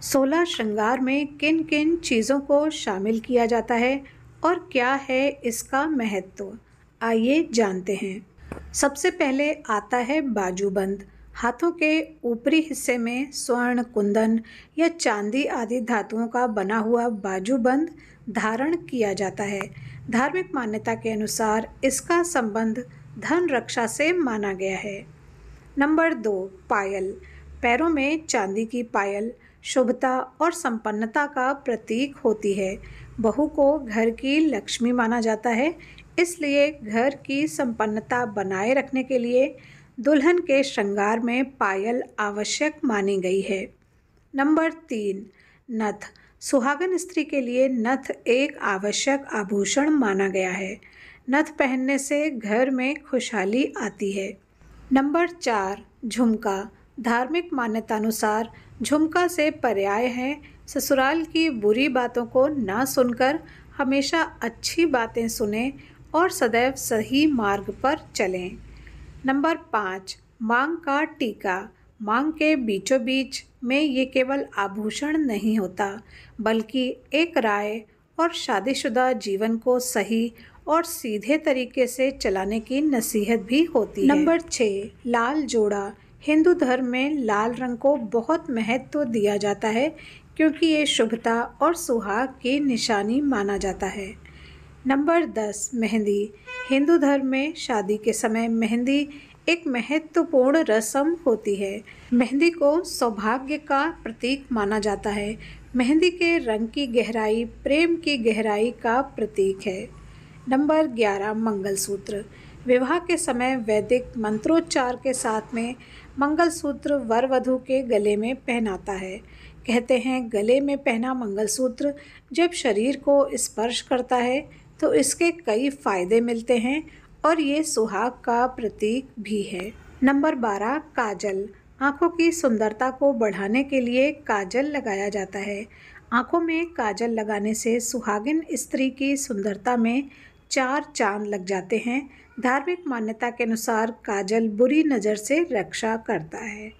16 श्रृंगार में किन किन चीज़ों को शामिल किया जाता है और क्या है इसका महत्व, आइए जानते हैं। सबसे पहले आता है बाजूबंद। हाथों के ऊपरी हिस्से में स्वर्ण, कुंदन या चांदी आदि धातुओं का बना हुआ बाजूबंद धारण किया जाता है। धार्मिक मान्यता के अनुसार इसका संबंध धन रक्षा से माना गया है। नंबर 2, पायल। पैरों में चांदी की पायल शुभता और संपन्नता का प्रतीक होती है। बहू को घर की लक्ष्मी माना जाता है, इसलिए घर की संपन्नता बनाए रखने के लिए दुल्हन के श्रृंगार में पायल आवश्यक मानी गई है। नंबर 3, नथ। सुहागन स्त्री के लिए नथ एक आवश्यक आभूषण माना गया है। नथ पहनने से घर में खुशहाली आती है। नंबर 4, झुमका। धार्मिक मान्यतानुसार झुमका से पर्याय है ससुराल की बुरी बातों को ना सुनकर हमेशा अच्छी बातें सुने और सदैव सही मार्ग पर चलें। नंबर 5, मांग का टीका। मांग के बीचों बीच में ये केवल आभूषण नहीं होता, बल्कि एक राय और शादीशुदा जीवन को सही और सीधे तरीके से चलाने की नसीहत भी होती है। नंबर 6, लाल जोड़ा। हिंदू धर्म में लाल रंग को बहुत महत्व दिया जाता है, क्योंकि ये शुभता और सुहाग की निशानी माना जाता है। नंबर 10, मेहंदी। हिंदू धर्म में शादी के समय मेहंदी एक महत्वपूर्ण रस्म होती है। मेहंदी को सौभाग्य का प्रतीक माना जाता है। मेहंदी के रंग की गहराई प्रेम की गहराई का प्रतीक है। नंबर 11, मंगलसूत्र। विवाह के समय वैदिक मंत्रोच्चार के साथ में मंगलसूत्र वर वधू के गले में पहनाता है। कहते हैं गले में पहना मंगलसूत्र जब शरीर को स्पर्श करता है तो इसके कई फायदे मिलते हैं और ये सुहाग का प्रतीक भी है। नंबर 12, काजल। आँखों की सुंदरता को बढ़ाने के लिए काजल लगाया जाता है। आँखों में काजल लगाने से सुहागिन स्त्री की सुंदरता में 4 चांद लग जाते हैं। धार्मिक मान्यता के अनुसार काजल बुरी नज़र से रक्षा करता है।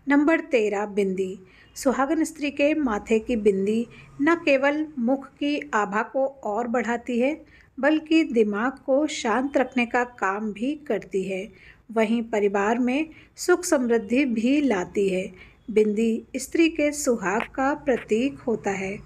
नंबर 13, बिंदी। सुहागन स्त्री के माथे की बिंदी न केवल मुख की आभा को और बढ़ाती है, बल्कि दिमाग को शांत रखने का काम भी करती है। वहीं परिवार में सुख समृद्धि भी लाती है। बिंदी स्त्री के सुहाग का प्रतीक होता है।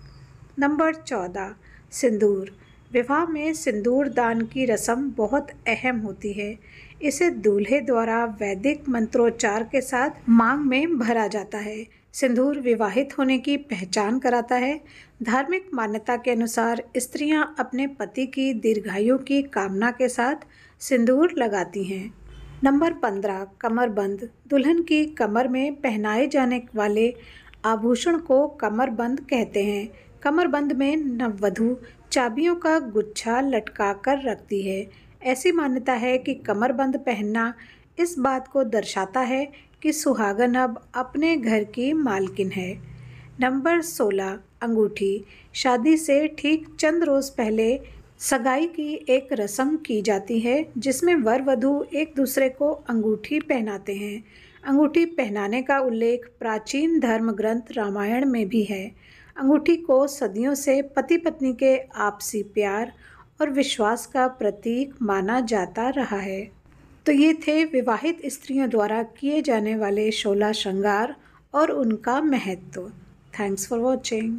नंबर 14, सिंदूर। विवाह में सिंदूर दान की रस्म बहुत अहम होती है। इसे दूल्हे द्वारा वैदिक मंत्रोच्चार के साथ मांग में भरा जाता है। सिंदूर विवाहित होने की पहचान कराता है। धार्मिक मान्यता के अनुसार स्त्रियां अपने पति की दीर्घायु की कामना के साथ सिंदूर लगाती हैं। नंबर 15, कमरबंद। दुल्हन की कमर में पहनाए जाने वाले आभूषण को कमरबंद कहते हैं। कमरबंद में नववधू चाबियों का गुच्छा लटका कर रखती है। ऐसी मान्यता है कि कमरबंद पहनना इस बात को दर्शाता है कि सुहागन अब अपने घर की मालकिन है। नंबर 16, अंगूठी। शादी से ठीक चंद रोज़ पहले सगाई की एक रस्म की जाती है, जिसमें वर वधू एक दूसरे को अंगूठी पहनाते हैं। अंगूठी पहनाने का उल्लेख प्राचीन धर्म ग्रंथ रामायण में भी है। अंगूठी को सदियों से पति पत्नी के आपसी प्यार और विश्वास का प्रतीक माना जाता रहा है। तो ये थे विवाहित स्त्रियों द्वारा किए जाने वाले 16 श्रृंगार और उनका महत्व। Thanks for watching.